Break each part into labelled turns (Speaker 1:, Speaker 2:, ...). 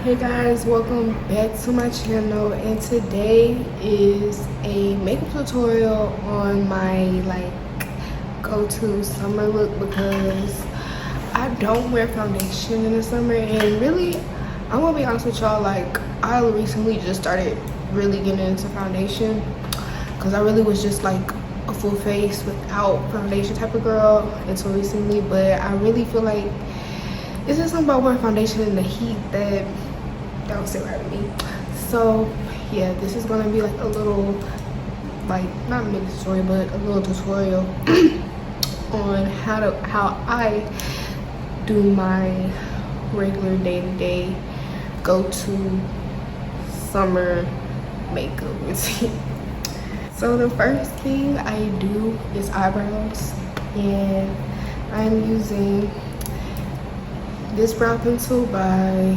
Speaker 1: Hey guys, welcome back to my channel, and today is a makeup tutorial on my go-to summer look because I don't wear foundation in the summer. And really, I'm gonna be honest with y'all, I recently just started really getting into foundation because I really was just like a full face without foundation type of girl until recently. But I really feel like it's just something about wearing foundation in the heat that don't sit right with me. So yeah, this is gonna be like a little, not a mini tutorial, but a little tutorial on how I do my regular day-to-day go-to summer makeup routine. So the first thing I do is eyebrows, and I'm using this brow pencil by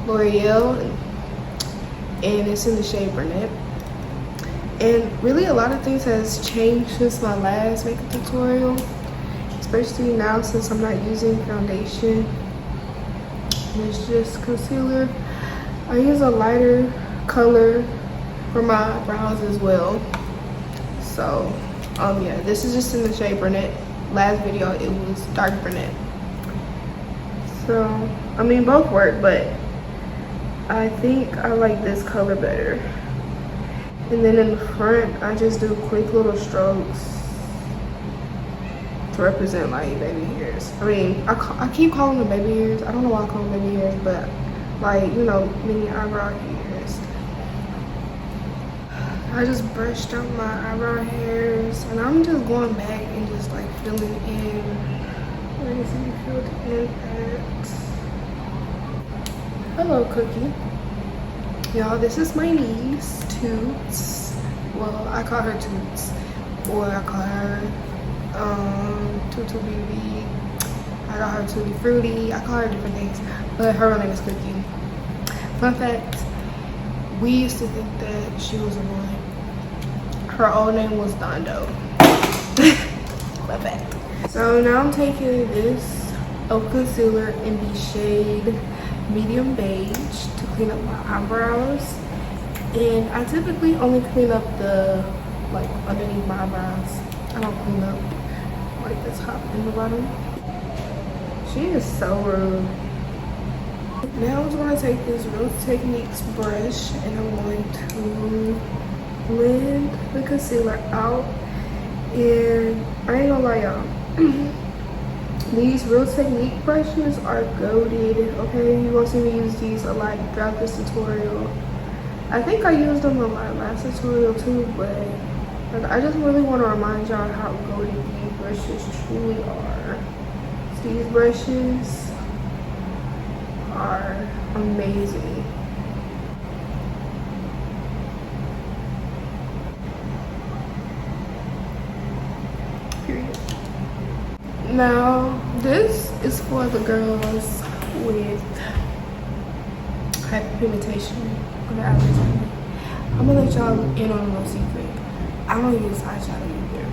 Speaker 1: L'Oreal, and it's in the shade Brunette. And really a lot of things has changed since my last makeup tutorial, especially now since I'm not using foundation. It's just concealer. I use a lighter color for my brows as well. So yeah, this is just in the shade Brunette. Last video it was dark Brunette. So I mean, both work, but I think I like this color better. And then in the front, I just do quick little strokes to represent like baby hairs. I mean, I keep calling them baby hairs. I don't know why I call them baby hairs, but mini eyebrow hairs. I just brushed out my eyebrow hairs, and I'm just going back and just filling in. Where is it filled in at? Hello, Cookie. Y'all, this is my niece, Toots. Well, I call her Toots, or I call her Tutu BB. I call her Tutti Fruity. I call her different things, but her real name is Cookie. Fun fact, we used to think that she was a boy. Her old name was Dondo. Fun fact. So now I'm taking this e.l.f. concealer in the shade medium beige to clean up my eyebrows. And I typically only clean up the underneath my eyebrows. I don't clean up the top and the bottom. She is so rude. Now I'm going to take this Real Techniques brush and I'm going to blend the concealer out. And I ain't gonna lie, y'all, these Real Technique brushes are goated, okay? You're gonna see me use these a lot throughout this tutorial. I think I used them on my last tutorial too, but I just really want to remind y'all how goated these brushes truly are. These brushes are amazing. Period. Now, this is for the girls with hyperpigmentation on the eyelids. I'm gonna let y'all in on a little secret. I don't use eyeshadow either.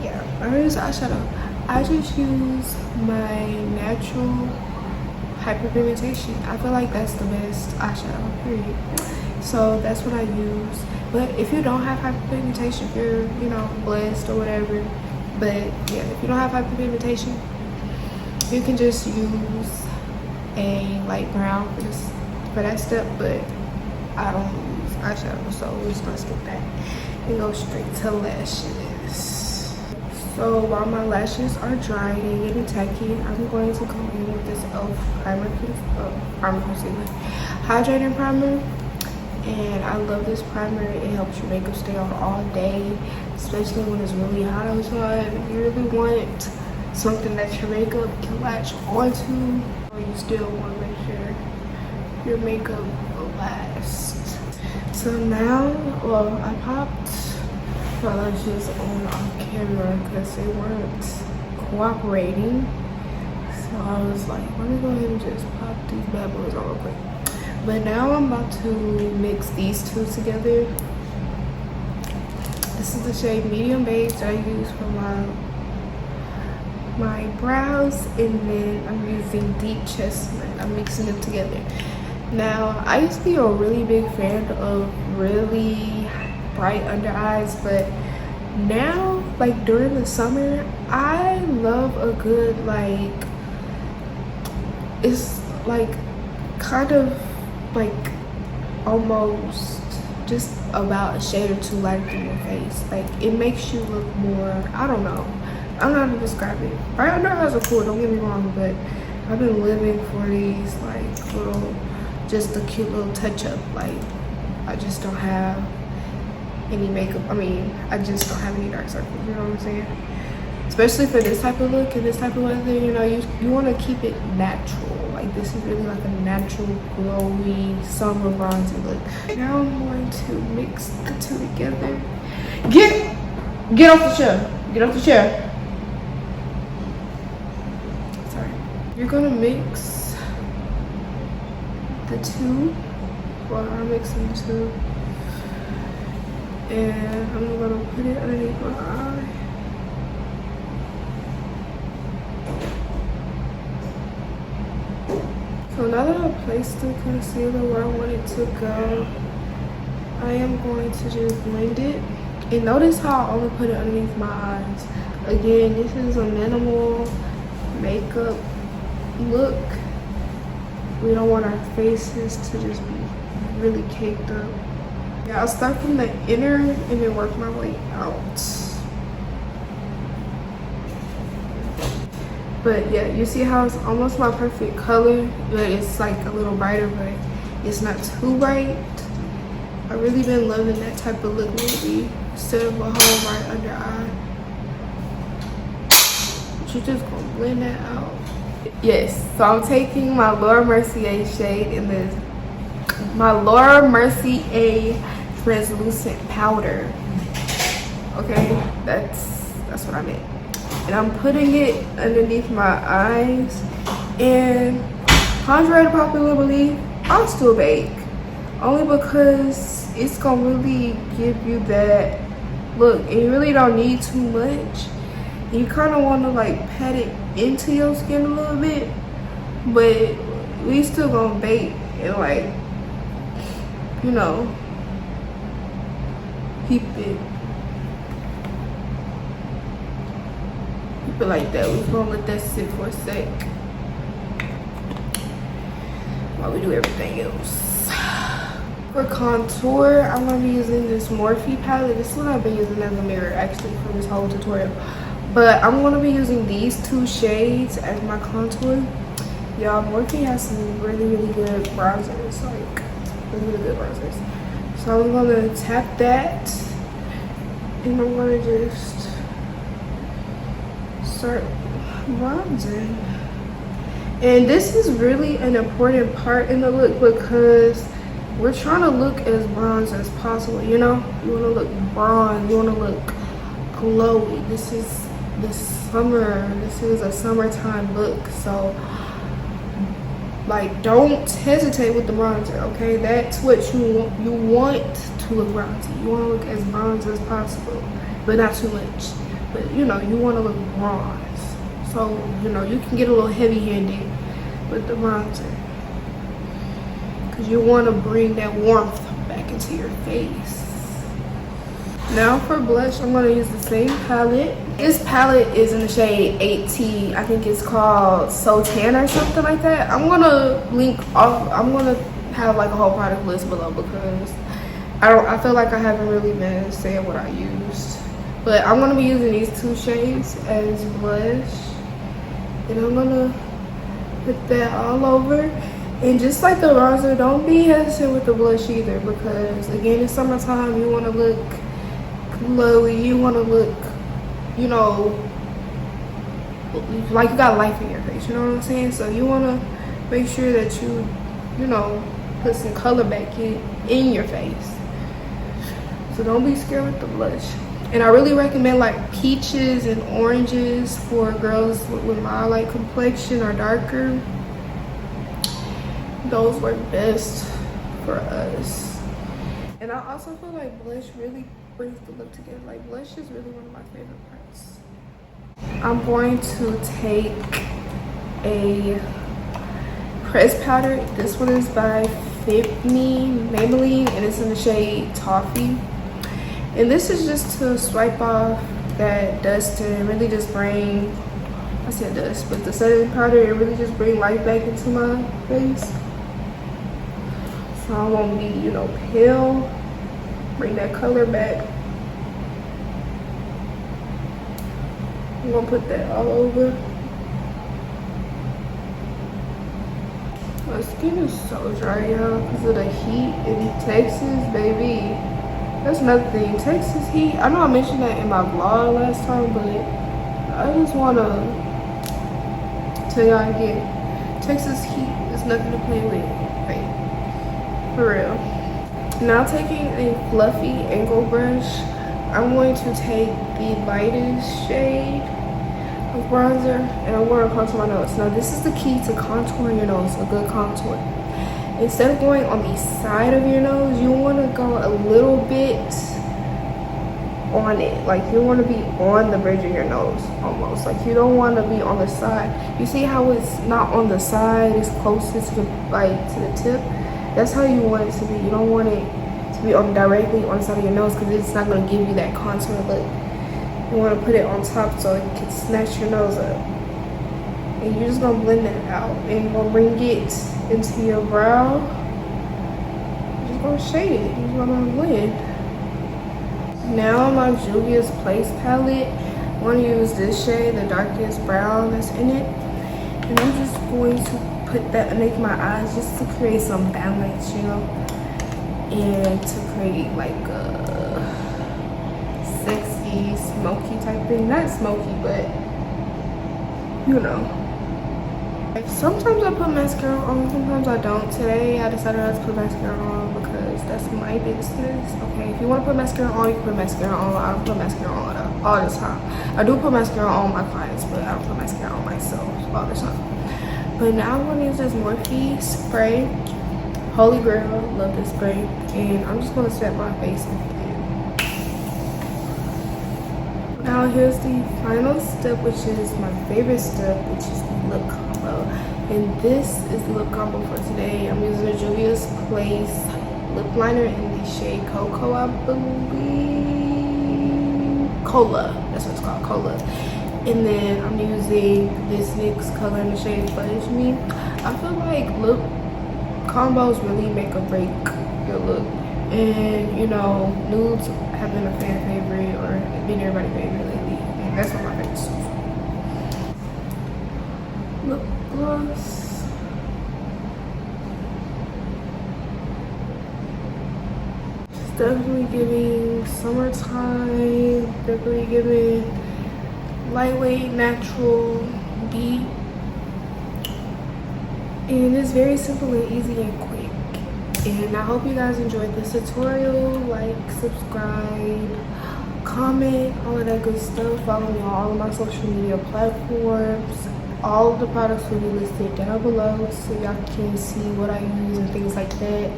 Speaker 1: Yeah, I don't use eyeshadow. I just use my natural hyperpigmentation. I feel like that's the best eyeshadow, period. So that's what I use. But if you don't have hyperpigmentation, if you're, blessed or whatever, but yeah, if you don't have hyperpigmentation, you can just use a light brown for that step. But I don't use eyeshadow, so we're just gonna skip that and go straight to lashes. So while my lashes are drying and getting tacky, I'm going to go in with this e.l.f. concealer, hydrating primer. And I love this primer. It helps your makeup stay on all day, especially when it's really hot outside. If you really want something that your makeup can latch onto, or you still want to make sure your makeup will last. So now, well, I popped my lashes on camera because they weren't cooperating. So I was like, let me go ahead and just pop these bad boys on real quick. But now I'm about to mix these two together. This is the shade medium beige that I use for my my brows, and then I'm using deep chestnut. I'm mixing them together. Now, I used to be a really big fan of really bright under eyes, but now, like during the summer, I love a good, like, it's like kind of like almost just about a shade or two lighter than your face. Like, it makes you look more, I don't know, I don't know how to describe it. Bright under eyes are cool, don't get me wrong, but I've been living for these like little, just a cute little touch up. Like, I just don't have any makeup. I mean, I just don't have any dark circles, you know what I'm saying? Especially for this type of look and this type of weather, you know, you want to keep it natural. Like, this is really like a natural, glowy, summer bronzy look. Now I'm going to mix the two together. Get off the chair. Get off the chair. Sorry. You're gonna mix the two. Well, I'm mixing the two. And I'm gonna put it underneath my eye. So now that I've placed the concealer where I want it to go, I am going to just blend it. And notice how I only put it underneath my eyes. Again, this is a minimal makeup look. We don't want our faces to just be really caked up. Yeah, I'll start from the inner and then work my way out. But yeah, you see how it's almost my perfect color, but it's like a little brighter, but it's not too bright. I've really been loving that type of look lately, instead of a whole right under eye. But you're just gonna blend that out. Yes, so I'm taking my Laura Mercier shade in this, my Laura Mercier translucent powder. Okay, that's what I meant. And I'm putting it underneath my eyes. And contrary to popular belief, I'll still bake. Only because it's gonna really give you that look. And you really don't need too much. You kind of want to like pat it into your skin a little bit. But we still gonna bake and like, you know, keep it like that. We're gonna let that sit for a sec while we do everything else. For contour, I'm gonna be using this Morphe palette. This is what I've been using as a mirror actually for this whole tutorial. But I'm gonna be using these two shades as my contour. Y'all, Morphe has some really good bronzers, like really good bronzers. So I'm gonna tap that and I'm gonna just start bronzing. And this is really an important part in the look because we're trying to look as bronze as possible, you know? You want to look bronze, you want to look glowy. This is the summer, this is a summertime look, so like don't hesitate with the bronzer, okay? That's what you want to look bronzy. You want to look as bronze as possible, but not too much. But you know, you want to look bronze, so you know you can get a little heavy-handed with the bronzer because you want to bring that warmth back into your face. Now for blush, I'm going to use the same palette. This palette is in the shade 8T. I think it's called So Tan or something like that. I'm going to link off. I'm going to have like a whole product list below because I feel like I haven't really been saying what I used. But I'm going to be using these two shades as blush. And I'm going to put that all over. And just like the bronzer, don't be hesitant with the blush either. Because, again, it's summertime. You want to look glowy. You want to look, you know, like you got life in your face. You know what I'm saying? So you want to make sure that you know, put some color back in your face. So don't be scared with the blush. And I really recommend like peaches and oranges for girls with my like complexion or darker. Those work best for us. And I also feel like blush really brings the look together. Like blush is really one of my favorite parts. I'm going to take a pressed powder. This one is by Fit Me Maybelline, and it's in the shade Toffee. And this is just to swipe off that dust and really just bring, I said dust, but the setting powder, it really just bring light back into my face. So I won't be, you know, pale. Bring that color back. I'm gonna put that all over. My skin is so dry, y'all, because of the heat in Texas, baby. That's another thing. Texas heat. I know I mentioned that in my vlog last time, but I just want to tell y'all again. Texas heat is nothing to play with. Like, for real. Now taking a fluffy angle brush, I'm going to take the lightest shade of bronzer and I'm going to contour my nose. Now this is the key to contouring your nose, a good contour. Instead of going on the side of your nose, you want to go a little bit on it. Like you want to be on the bridge of your nose almost. Like you don't want to be on the side. You see how it's not on the side, it's closest to the, like to the tip? That's how you want it to be. You don't want it to be on directly on the side of your nose because it's not going to give you that contour look. You want to put it on top so it can snatch your nose up. And you're just going to blend that out. And you're going to bring it into your brow. You're just going to shade it. You're just going to blend. Now my Juvia's Place palette. I'm going to use this shade, the darkest brown that's in it. And I'm just going to put that underneath my eyes just to create some balance, you know. And to create like a sexy, smoky type thing. Not smoky, but you know. Like sometimes I put mascara on, sometimes I don't. Today I decided not to put mascara on because that's my business. Okay, if you want to put mascara on, you can put mascara on. I don't put mascara on all the time. I do put mascara on my clients, but I don't put mascara on myself all the time. But now I'm gonna use this Morphe spray. Holy Grail, love this spray. And I'm just gonna set my face with it. Now here's the final step, which is my favorite step, which is the lip combo. And this is the lip combo for today. I'm using the Juvia's Place lip liner in the shade Cocoa, I believe. Kola, that's what it's called, Kola. And then I'm using this NYX color in the shade Fudge Me. I feel like lip combos really make or break your look. And you know, nudes have been a fan favorite or been everybody's favorite lately. And that's one of my favorites. Lip gloss. It's definitely giving summertime, definitely giving lightweight, natural, deep, and it's very simple and easy and quick. And I hope you guys enjoyed this tutorial. Like, subscribe, comment, all of that good stuff. Follow me on all of my social media platforms. All of the products will be listed down below so y'all can see what I use and things like that.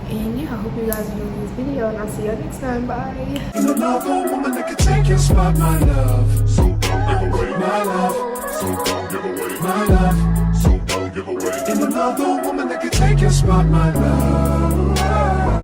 Speaker 1: And yeah, I hope you guys enjoyed this video, and I'll see you next time. Bye.
Speaker 2: In another woman that can take your spot, my love. So don't give away my love. So don't give away my love. So don't give away. In another woman that can take your spot, my love.